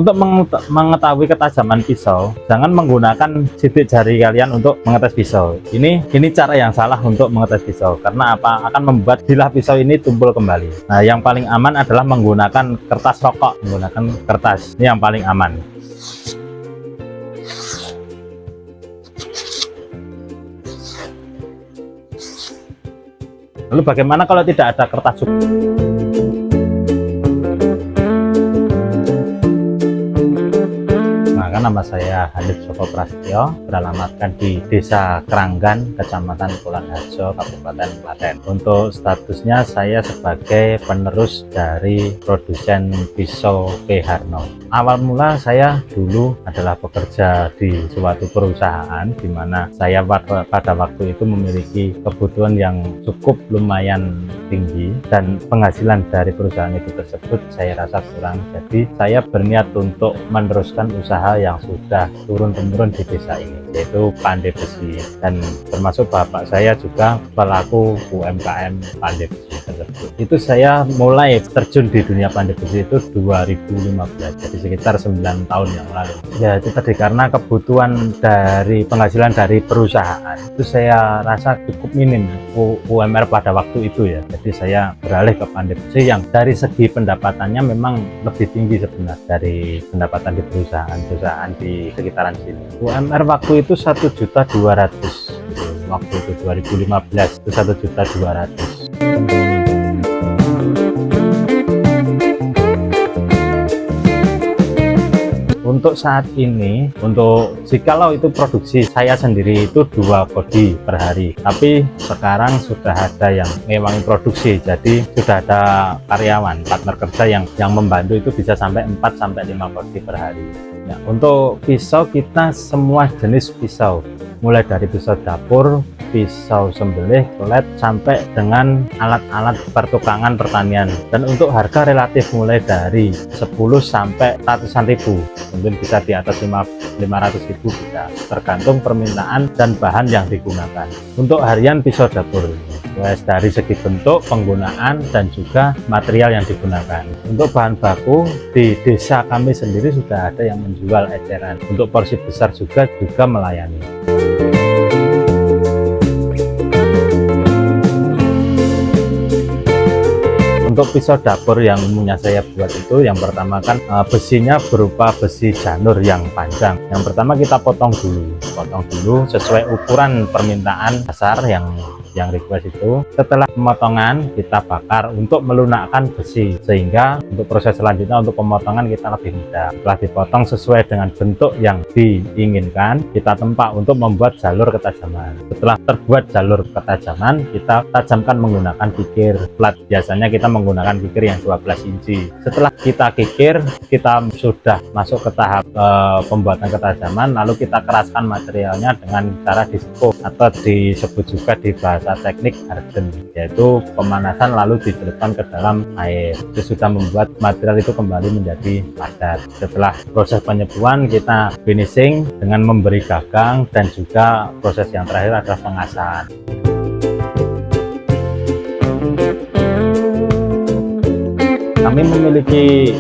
Untuk mengetahui ketajaman pisau, jangan menggunakan sidik jari kalian untuk mengetes pisau. Ini cara yang salah untuk mengetes pisau. Karena apa? Akan membuat bilah pisau ini tumpul kembali. Nah, yang paling aman adalah menggunakan kertas rokok, menggunakan kertas. Ini yang paling aman. Lalu bagaimana kalau tidak ada kertas? Nama saya Hanif Joko Prasetyo, beralamatkan di Desa Keranggan, Kecamatan Kulon Harjo, Kabupaten Klaten. Untuk statusnya saya sebagai penerus dari produsen pisau P. Harno. Awal mula saya dulu adalah bekerja di suatu perusahaan di mana saya pada waktu itu memiliki kebutuhan yang cukup lumayan tinggi dan penghasilan dari perusahaan itu tersebut saya rasa kurang. Jadi saya berniat untuk meneruskan usaha yang sudah turun-temurun di desa ini, yaitu pandai besi, dan termasuk bapak saya juga pelaku UMKM pandai besi tersebut. Itu saya mulai terjun di dunia pandai besi itu 2015, jadi sekitar 9 tahun yang lalu. Ya itu tadi, karena kebutuhan dari penghasilan dari perusahaan itu saya rasa cukup minim UMR pada waktu itu ya. Jadi saya beralih ke pandai besi yang dari segi pendapatannya memang lebih tinggi sebenarnya dari pendapatan di perusahaan di sekitaran sini. UMR waktu itu 1.200.000, waktu itu 2015 itu 1.200.000. Untuk saat ini, jikalau itu produksi saya sendiri itu 2 kodi per hari, tapi sekarang sudah ada yang ngewangi produksi, jadi sudah ada karyawan, partner kerja yang membantu, itu bisa sampai 4-5 kodi per hari. Nah, untuk pisau kita semua jenis pisau, mulai dari pisau dapur, pisau sembelih, pelet, sampai dengan alat-alat pertukangan pertanian. Dan untuk harga relatif mulai dari 10 sampai ratusan ribu, mungkin bisa di atas 500.000 bisa, tergantung permintaan dan bahan yang digunakan. Untuk harian pisau dapur, dari segi bentuk, penggunaan, dan juga material yang digunakan. Untuk bahan baku, di desa kami sendiri sudah ada yang menjual eceran. Untuk porsi besar juga melayani. Untuk pisau dapur yang umumnya saya buat itu, yang pertama kan besinya berupa besi janur yang panjang. Yang pertama kita potong dulu sesuai ukuran permintaan dasar yang request itu. Setelah pemotongan kita bakar untuk melunakkan besi, sehingga untuk proses selanjutnya untuk pemotongan kita lebih mudah. Setelah dipotong sesuai dengan bentuk yang diinginkan, kita tempa untuk membuat jalur ketajaman. Setelah terbuat jalur ketajaman, kita tajamkan menggunakan kikir plat. Biasanya kita menggunakan kikir yang 12 inci. Setelah kita kikir, kita sudah masuk ke tahap pembuatan ketajaman, lalu kita keraskan materialnya dengan cara disekuk, atau disebut juga di bahasa teknik harden, yaitu pemanasan lalu dicelupkan ke dalam air. Itu sudah membuat material itu kembali menjadi padat. Setelah proses penyepuan, kita finishing dengan memberi gagang, dan juga proses yang terakhir adalah pengasahan. Kami memiliki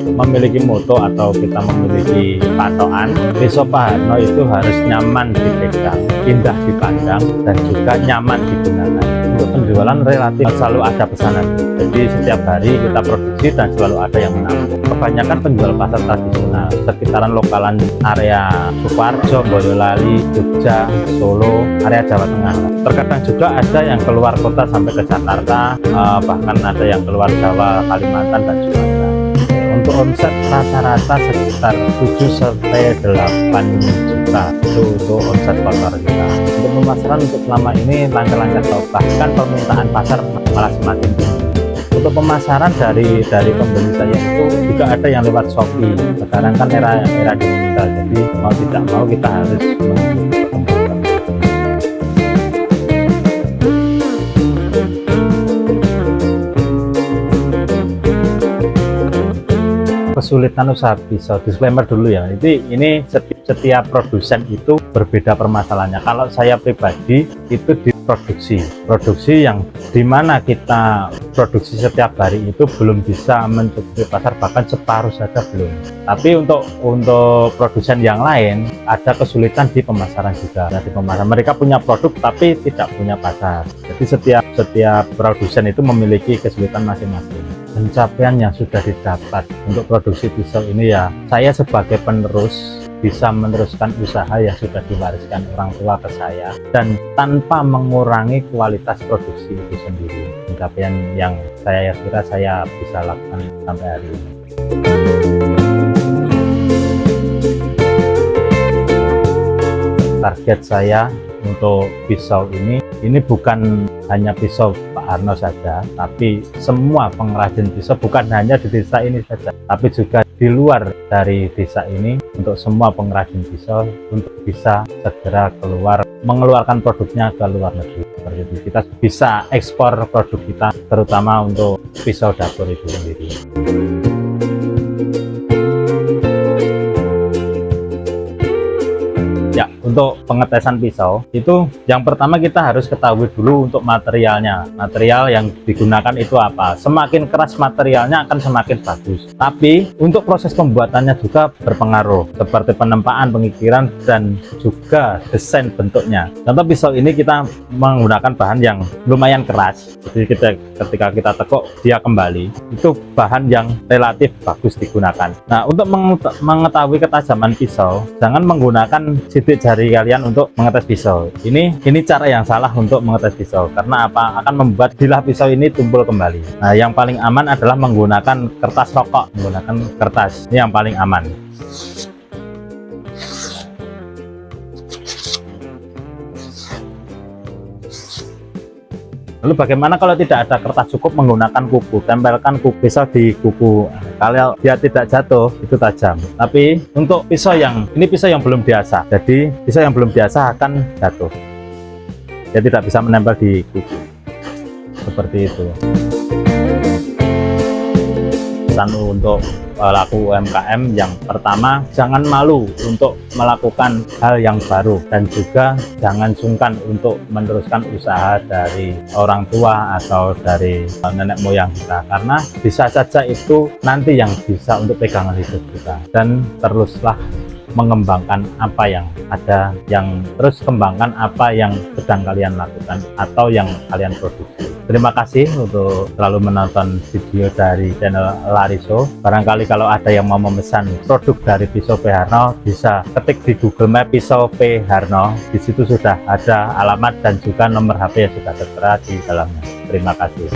moto, atau kita memiliki patokan, pisau P. Harno itu harus nyaman dipegang, indah dipandang, dan juga nyaman digunakan. Untuk penjualan relatif selalu ada pesanan, jadi setiap hari kita produksi dan selalu ada yang menampung. Kebanyakan penjual pasar tradisional sekitaran lokalan area Sukoharjo, Boyolali, Jogja, Solo, area Jawa Tengah. Terkadang juga ada yang keluar kota sampai ke Jakarta, bahkan ada yang keluar Jawa, Kalimantan, dan Sumatera. Untuk omset rata-rata sekitar 7-8 juta itu untuk omset kotor kita. Untuk pemasaran untuk selama ini lancar-lancar, bahkan permintaan pasar malah semakin tinggi. Untuk pemasaran dari pembeli saya itu juga ada yang lewat Shopee. Sekarang kan era digital, jadi mau tidak mau kita harus mengikuti perkembangan. kesulitan usaha pisau, disclaimer dulu ya, ini setiap produsen itu berbeda permasalahannya. Kalau saya pribadi itu di produksi yang dimana kita produksi setiap hari itu belum bisa mencukupi pasar, bahkan separuh saja belum. Tapi untuk produsen yang lain ada kesulitan di pemasaran juga. Di pemasaran mereka punya produk tapi tidak punya pasar. Jadi setiap produsen itu memiliki kesulitan masing-masing. Pencapaian yang sudah didapat untuk produksi pisau ini ya, saya sebagai penerus bisa meneruskan usaha yang sudah diwariskan orang tua ke saya dan tanpa mengurangi kualitas produksi itu sendiri. Pencapaian yang saya kira saya bisa lakukan sampai hari ini. Target saya untuk pisau ini bukan hanya pisau Pak Harno saja, tapi semua pengrajin pisau, bukan hanya di desa ini saja, tapi juga di luar dari desa ini, untuk semua pengrajin pisau untuk bisa segera mengeluarkan produknya ke luar negeri. Seperti itu, kita bisa ekspor produk kita, terutama untuk pisau dapur itu sendiri. Ya, untuk pengetesan pisau itu yang pertama kita harus ketahui dulu untuk materialnya. Material yang digunakan itu apa? Semakin keras materialnya akan semakin bagus. Tapi untuk proses pembuatannya juga berpengaruh, seperti penempaan, pengikiran, dan juga desain bentuknya. Contoh pisau ini kita menggunakan bahan yang lumayan keras. Jadi ketika kita tekuk dia kembali, itu bahan yang relatif bagus digunakan. Nah, untuk mengetahui ketajaman pisau, jangan menggunakan sidik jari kalian untuk mengetes pisau. Ini cara yang salah untuk mengetes pisau, karena apa? Akan membuat bilah pisau ini tumpul kembali. Nah, yang paling aman adalah menggunakan kertas rokok, menggunakan kertas. Ini yang paling aman. Lalu bagaimana kalau tidak ada kertas? Cukup menggunakan kuku, tempelkan kuku pisau di kuku. Kalau dia tidak jatuh, itu tajam. Tapi untuk pisau ini pisau yang belum biasa, jadi pisau yang belum biasa akan jatuh. Dia tidak bisa menempel di kuku. Seperti itu. Pesan untuk pelaku UMKM yang pertama, jangan malu untuk melakukan hal yang baru, dan juga jangan sungkan untuk meneruskan usaha dari orang tua atau dari nenek moyang kita, karena bisa saja itu nanti yang bisa untuk pegangan hidup kita. Dan teruslah mengembangkan apa yang ada, terus kembangkan apa yang sedang kalian lakukan atau yang kalian produksi. Terima kasih untuk selalu menonton video dari channel Lariso. Barangkali kalau ada yang mau memesan produk dari pisau P. Harno, bisa ketik di Google Map pisau P. Harno. Di situ sudah ada alamat dan juga nomor HP yang sudah tertera di dalamnya. Terima kasih.